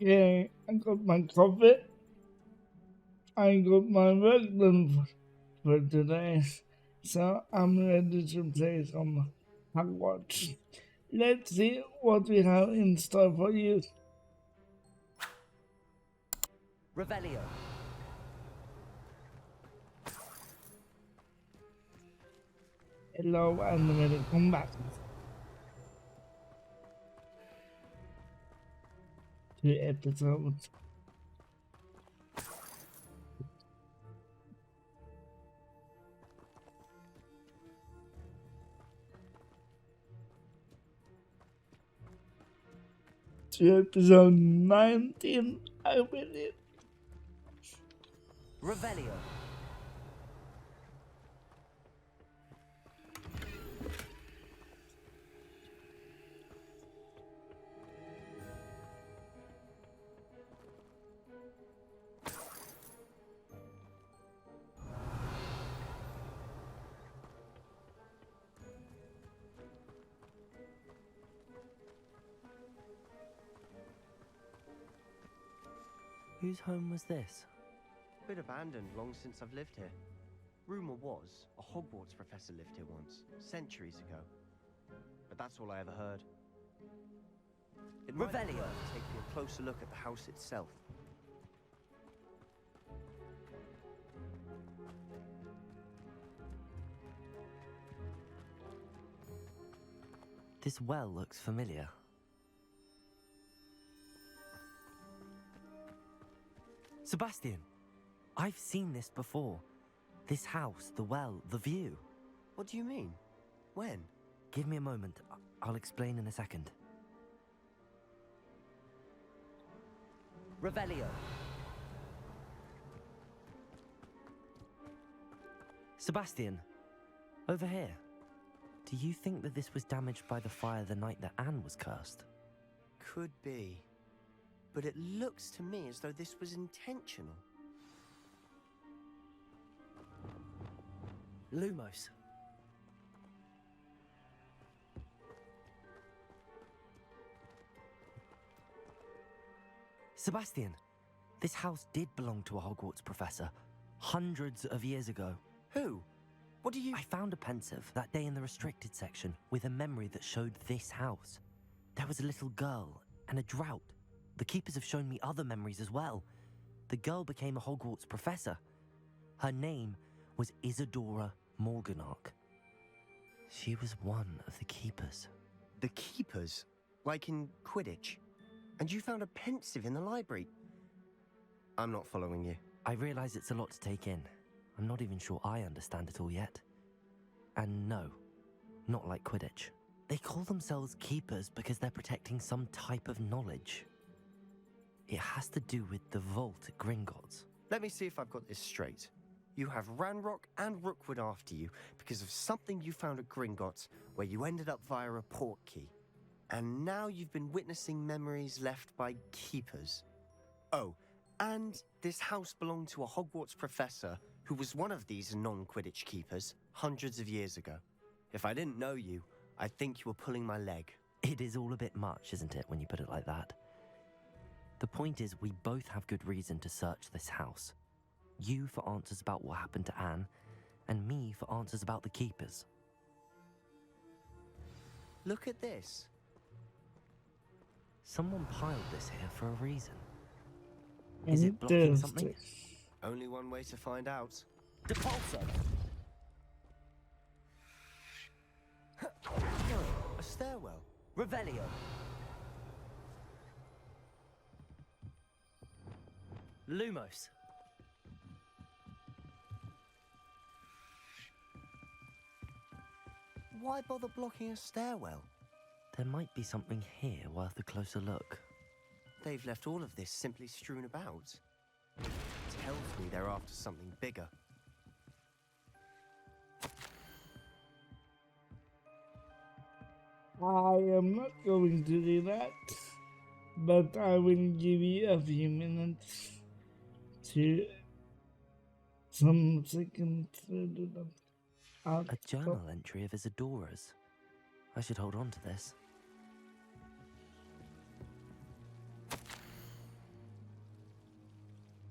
Yeah, I got my coffee. I got my work done for today. So I'm ready to play some Hogwarts. Let's see what we have in store for you. Revelio. Hello and welcome back to episode 19, I believe. Revelio. Whose home was this? Bit abandoned long since I've lived here. Rumor was a Hogwarts professor lived here once, centuries ago. But that's all I ever heard. It might be Revelio. worth taking a closer look at the house itself. This well looks familiar. Sebastian, I've seen this before. This house, the well, the view. What do you mean? When? Give me a moment. I'll explain in a second. Revelio. Sebastian, over here. Do you think that this was damaged by the fire the night that Anne was cursed? Could be. But it looks to me as though this was intentional. Lumos. Sebastian, this house did belong to a Hogwarts professor, hundreds of years ago. Who? What do you... I found a pensive that day in the restricted section with a memory that showed this house. There was a little girl and a drought. The keepers have shown me other memories as well. The girl became a Hogwarts professor. Her name was Isadora Morganach. She was one of the keepers. The keepers? Like in Quidditch? And you found a pensive in the library? I'm not following you. I realize it's a lot to take in. I'm not even sure I understand it all yet. And no, not like Quidditch. They call themselves keepers because they're protecting some type of knowledge. It has to do with the vault at Gringotts. Let me see if I've got this straight. You have Ranrock and Rookwood after you because of something you found at Gringotts where you ended up via a portkey. And now you've been witnessing memories left by keepers. Oh, and this house belonged to a Hogwarts professor who was one of these non-Quidditch keepers hundreds of years ago. If I didn't know you, I'd think you were pulling my leg. It is all a bit much, isn't it, when you put it like that? The point is, we both have good reason to search this house. You for answers about what happened to Anne, and me for answers about the keepers. Look at this. Someone piled this here for a reason. Is it blocking Interesting. something? Only one way to find out. Depulso! A stairwell. Revelio! Lumos! Why bother blocking a stairwell? There might be something here worth a closer look. They've left all of this simply strewn about. Tells me they're after something bigger. I am not going to do that, but I will give you a few minutes to some seconds to do that. A journal entry of Isadora's. I should hold on to this.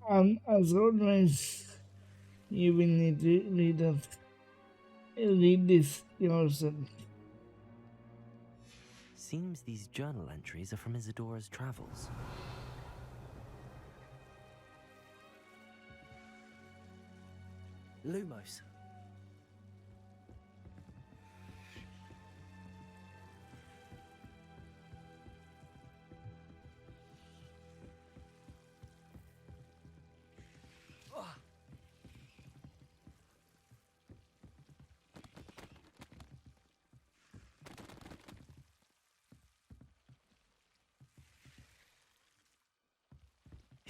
And as always, you will need to read this yourself. Seems these journal entries are from Isadora's travels. Lumos.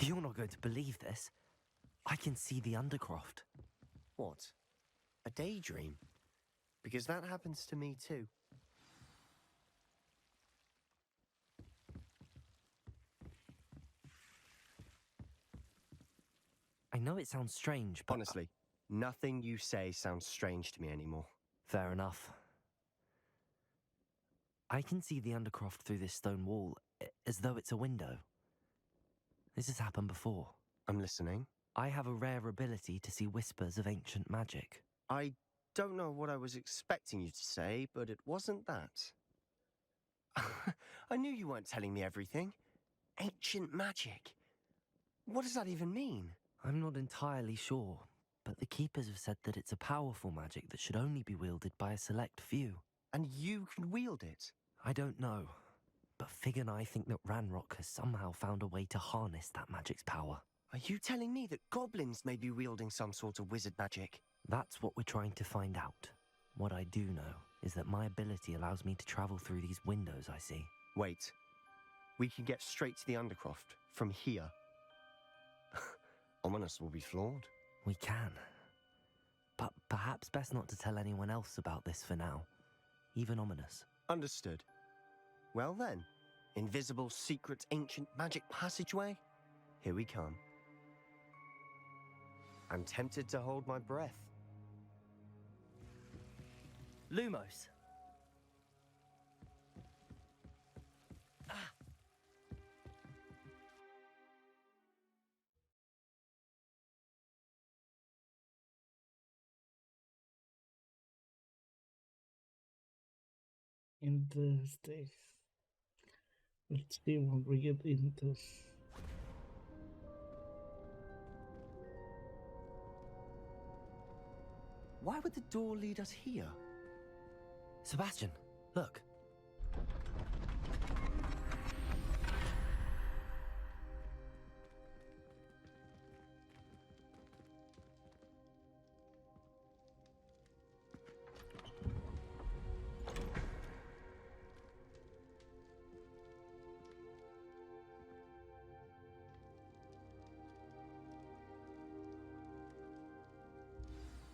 You're not going to believe this. I can see the Undercroft. What? A daydream? Because that happens to me too. I know it sounds strange, but... Honestly, nothing you say sounds strange to me anymore. Fair enough. I can see the Undercroft through this stone wall, as though it's a window. This has happened before. I'm listening. I have a rare ability to see whispers of ancient magic. I don't know what I was expecting you to say, but it wasn't that. I knew you weren't telling me everything. Ancient magic. What does that even mean? I'm not entirely sure, but the Keepers have said that it's a powerful magic that should only be wielded by a select few. And you can wield it? I don't know, but Fig and I think that Ranrock has somehow found a way to harness that magic's power. Are you telling me that goblins may be wielding some sort of wizard magic? That's what we're trying to find out. What I do know is that my ability allows me to travel through these windows I see. Wait. We can get straight to the Undercroft from here. Ominous will be floored. We can. But perhaps best not to tell anyone else about this for now. Even Ominous. Understood. Well then, invisible, secret, ancient magic passageway? Here we come. I'm tempted to hold my breath. Lumos! Interesting. Let's see what we get into. Why would the door lead us here? Sebastian, look.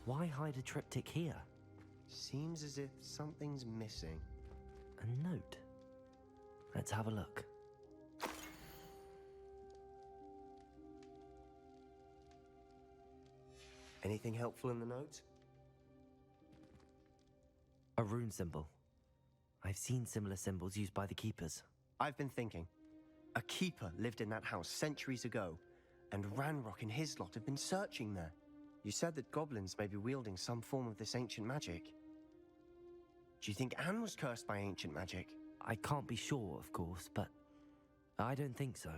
Why hide a triptych here? Seems as if something's missing. A note. Let's have a look. Anything helpful in the note? A rune symbol. I've seen similar symbols used by the Keepers. I've been thinking. A keeper lived in that house centuries ago, and Ranrock and his lot have been searching there. You said that goblins may be wielding some form of this ancient magic. Do you think Anne was cursed by ancient magic? I can't be sure, of course, but I don't think so.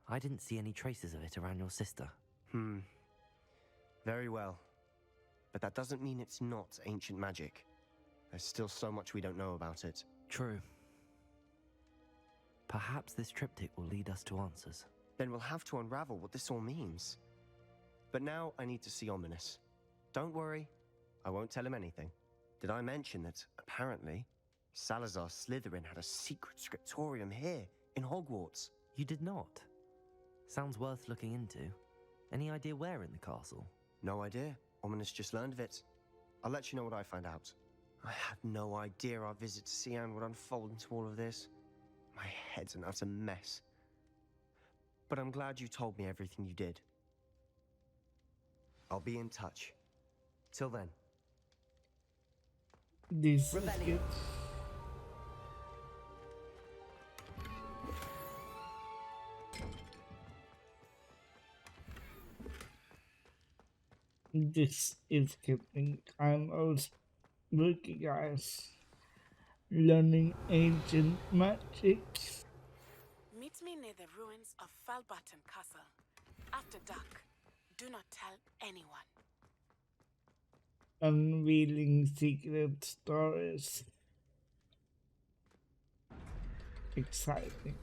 I didn't see any traces of it around your sister. Very well. But that doesn't mean it's not ancient magic. There's still so much we don't know about it. True. Perhaps this triptych will lead us to answers. Then we'll have to unravel what this all means. But now I need to see Ominous. Don't worry, I won't tell him anything. Did I mention that, apparently, Salazar Slytherin had a secret scriptorium here, in Hogwarts? You did not? Sounds worth looking into. Any idea where in the castle? No idea. Ominous just learned of it. I'll let you know what I find out. I had no idea our visit to Sian would unfold into all of this. My head's an utter mess. But I'm glad you told me everything you did. I'll be in touch. Till then. This Rebellion. This is getting kind of spooky, guys. Learning ancient magic. Meet me near the ruins of Falbutton Castle. After dark. Do not tell anyone. Unveiling secret stories. Exciting.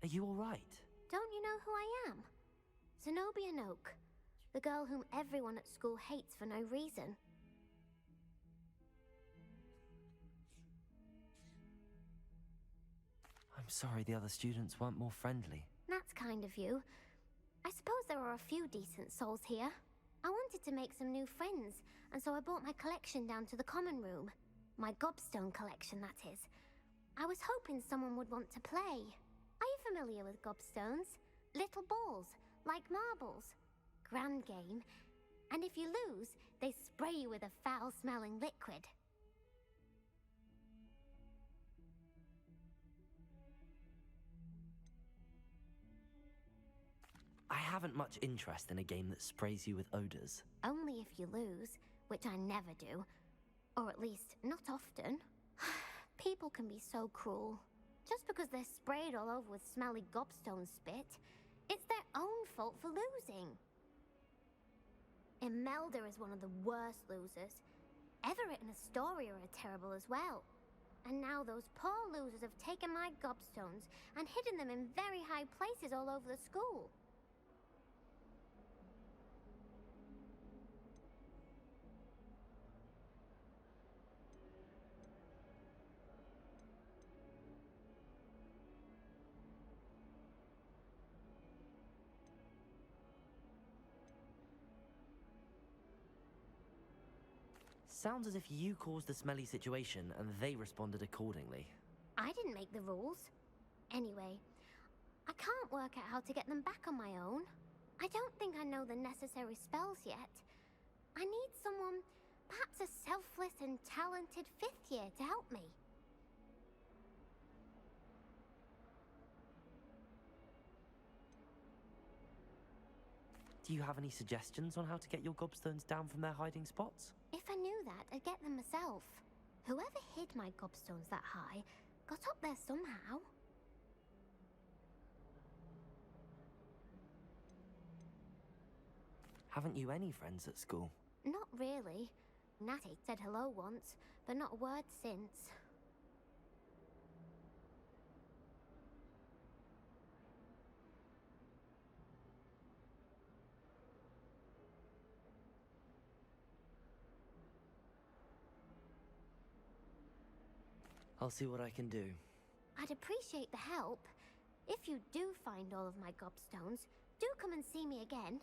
Are you all right? Don't you know who I am? Zenobia Noak, the girl whom everyone at school hates for no reason. I'm sorry the other students weren't more friendly. That's kind of you. I suppose there are a few decent souls here. I wanted to make some new friends, and so I brought my collection down to the common room. My gobstone collection, that is. I was hoping someone would want to play. Are you familiar with gobstones? Little balls, like marbles. Grand game. And if you lose, they spray you with a foul-smelling liquid. I haven't much interest in a game that sprays you with odors. Only if you lose, which I never do. Or at least, not often. People can be so cruel. Just because they're sprayed all over with smelly gobstone spit, it's their own fault for losing. Imelda is one of the worst losers. Everett and Astoria are terrible as well. And now those poor losers have taken my gobstones and hidden them in very high places all over the school. Sounds as if you caused the smelly situation and they responded accordingly. I didn't make the rules. Anyway, I can't work out how to get them back on my own. I don't think I know the necessary spells yet. I need someone, perhaps a selfless and talented fifth year to help me. Do you have any suggestions on how to get your gobstones down from their hiding spots? If I knew that, I'd get them myself. Whoever hid my gobstones that high got up there somehow. Haven't you any friends at school? Not really. Natty said hello once, but not a word since. I'll see what I can do. I'd appreciate the help. If you do find all of my gobstones, do come and see me again.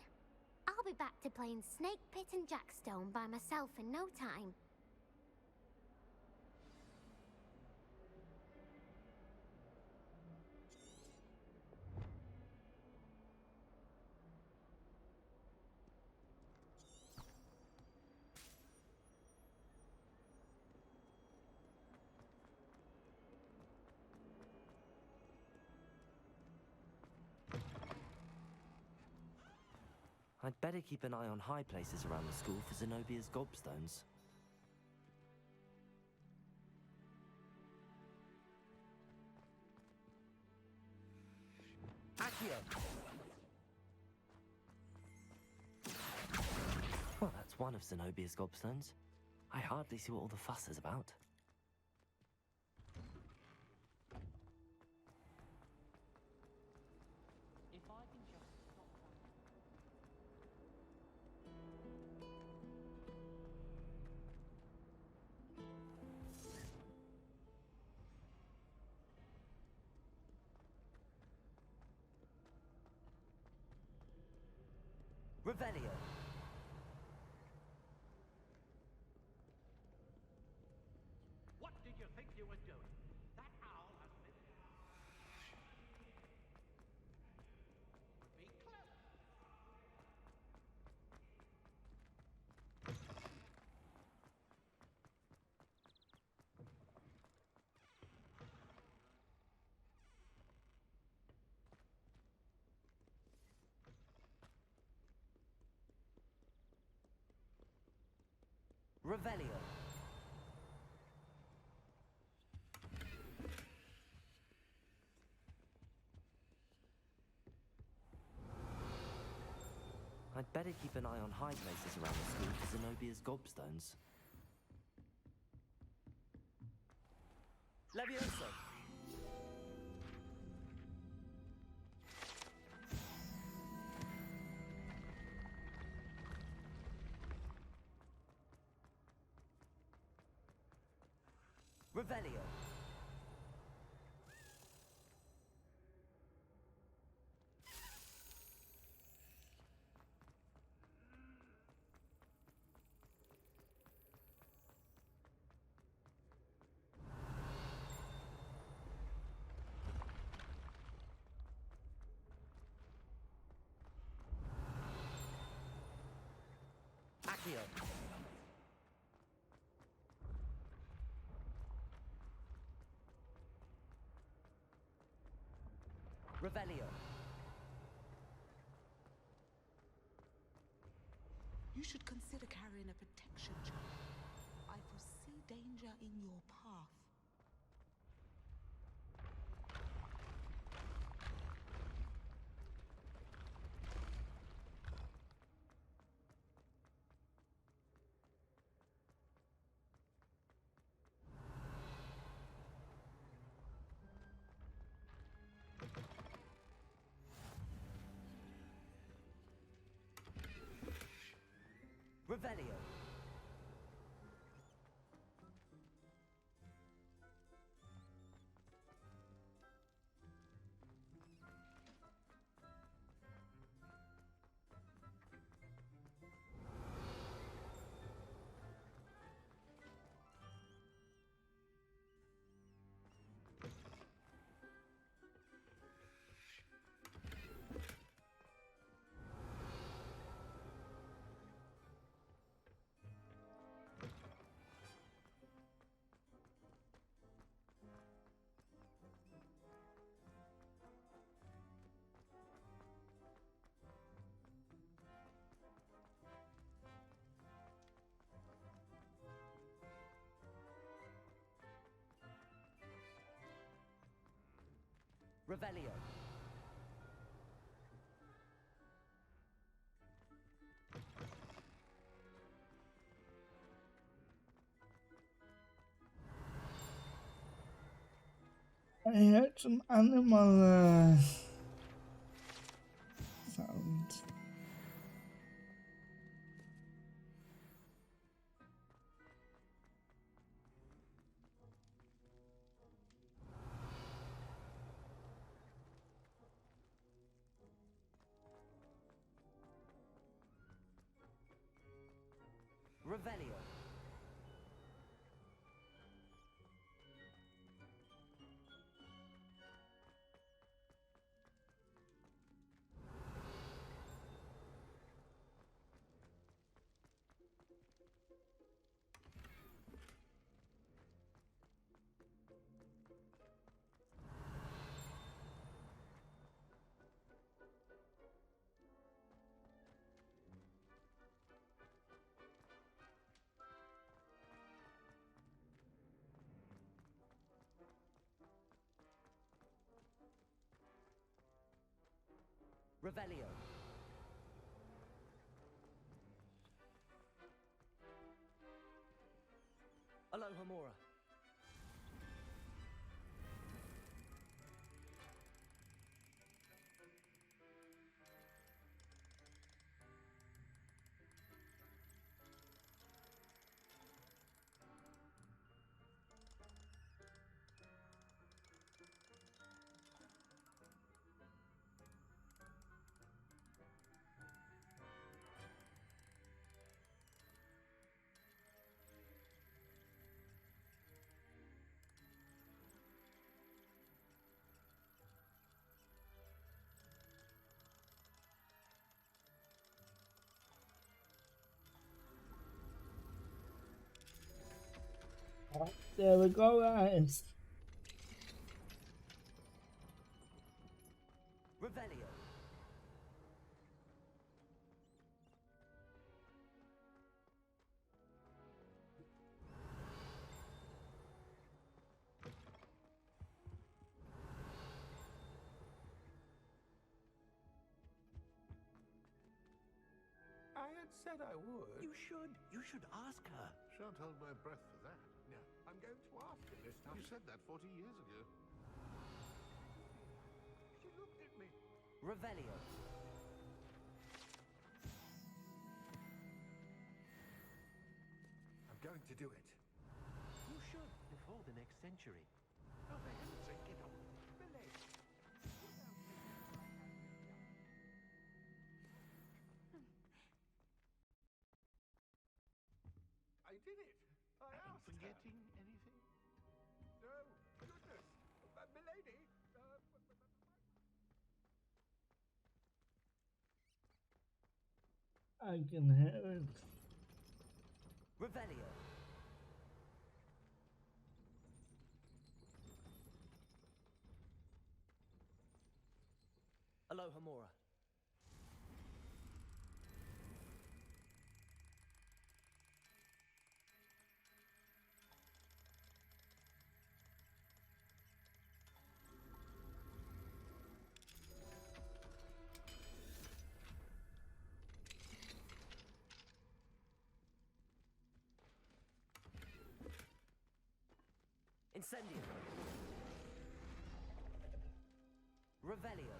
I'll be back to playing Snake Pit and Jackstone by myself in no time. I'd better keep an eye on high places around the school for Zenobia's gobstones. Well, that's one of Zenobia's gobstones. I hardly see what all the fuss is about. Revelio. What did you think you were doing? That owl has been... Be clever. Revelio. I'd better keep an eye on high places around the school for Zenobia's gobstones. Levioso! Revelio! Accio! Revelio! You should consider carrying a protection charm. I foresee danger in your path. Revelio! Revelio! I heard some animal sounds. Revelio! Revelio! Alohomora! There we go, guys. Revelio. I had said I would. You should. You should ask her. Shan't hold my breath for that. No, I'm going to ask her this time. You said that 40 years ago. She looked at me. Revelio. I'm going to do it. You should before the next century. Oh, for heaven's sake, get up. Billy. I did it. I asked her. Forgetting anything? No, goodness. Milady. I can hear it. Revelio. Aloha Mora. Incendio. Revelio.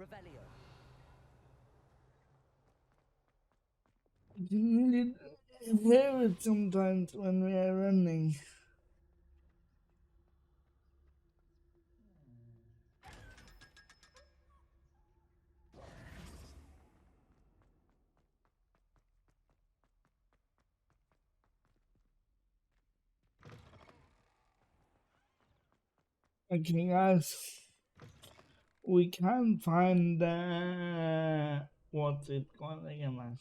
Revelio. You hear it sometimes when we are running. Okay, guys, we can't find what's it called again, man?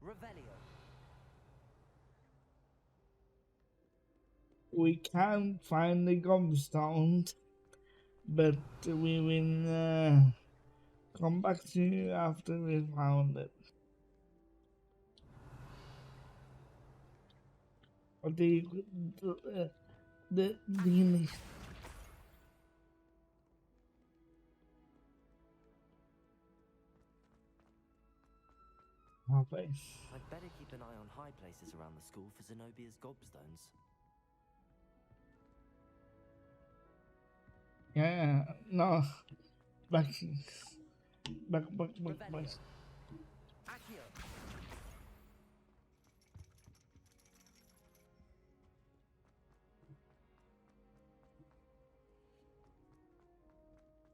Revelio. We can't find the gobstone, but we will come back to you after we found it. Or the okay. I'd better keep an eye on high places around the school for Zenobia's gobstones. Yeah, no, back. Revelio. Accio.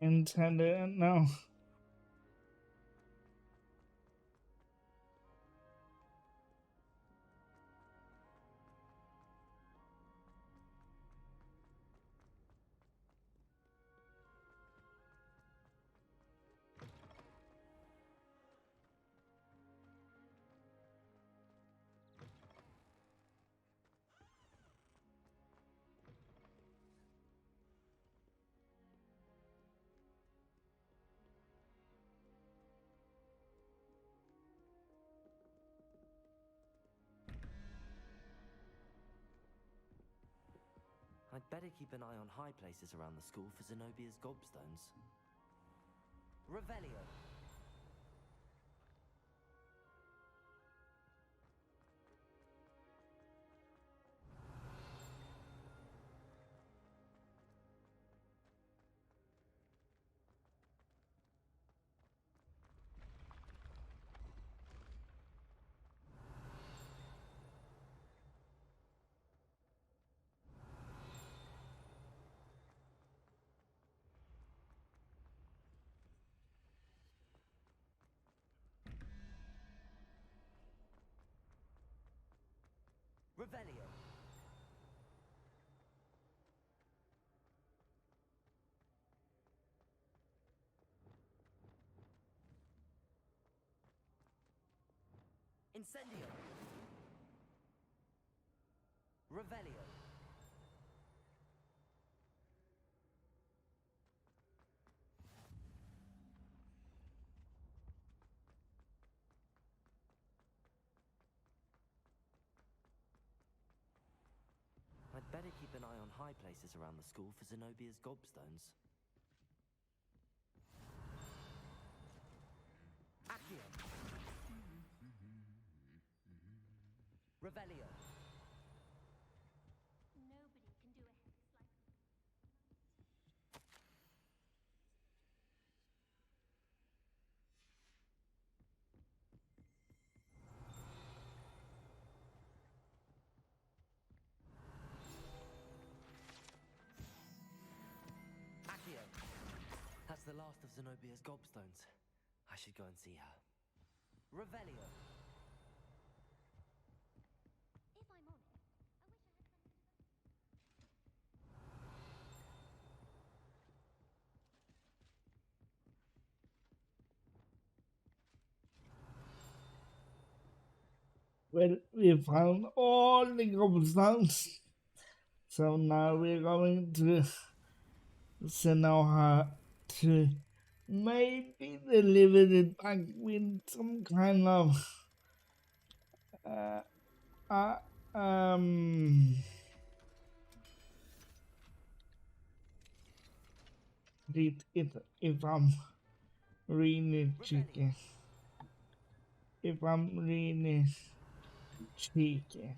Intended no. I'd better keep an eye on high places around the school for Zenobia's gobstones. Revelio. Revelio. Incendio. Revelio. I'd better keep an eye on high places around the school for Zenobia's gobstones. Accio. Revelio. Nobody can do a hex like Accio. That's the last of Zenobia's gobstones. I should go and see her. Revelio. If I'm honest, I wish I had something. Well, we found all the cobblestones, so now we're going to send her to maybe deliver it back with some kind of uh, uh, um if I'm really cheeky. If I'm really cheeky.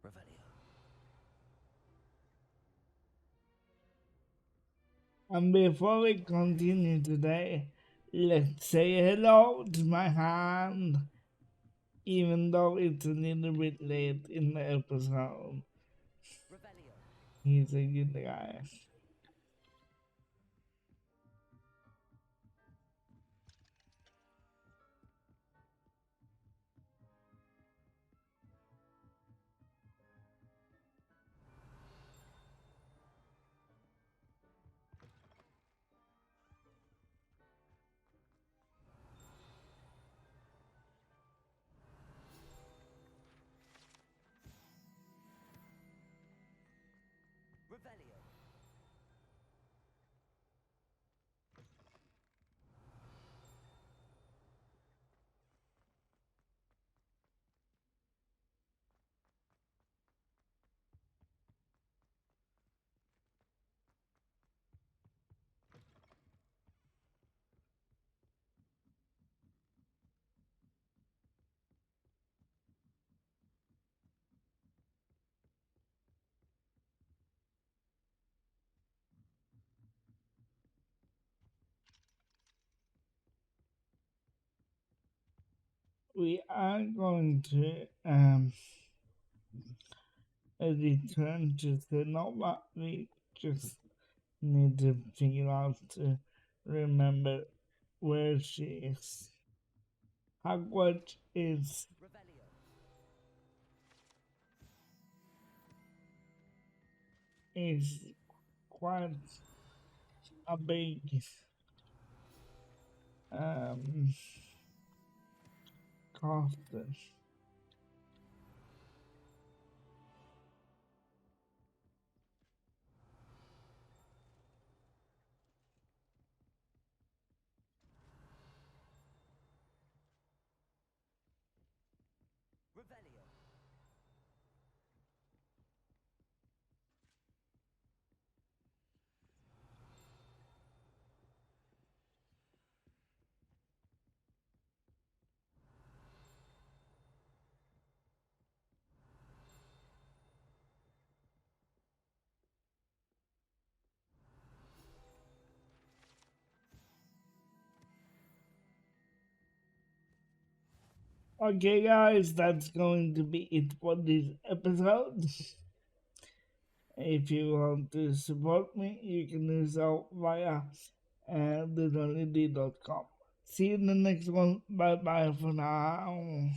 Revelio. And before we continue today, let's say hello to my hand, even though it's a little bit late in the episode. Revelio. He's a good guy. Revelio. We are going to return to Sonoma. We just need to figure out to remember where she is. Hogwarts Revelio. is quite a big cost. Revelio. Okay, guys, that's going to be it for this episode. If you want to support me, you can do so via littlelady.com. See you in the next one. Bye bye for now.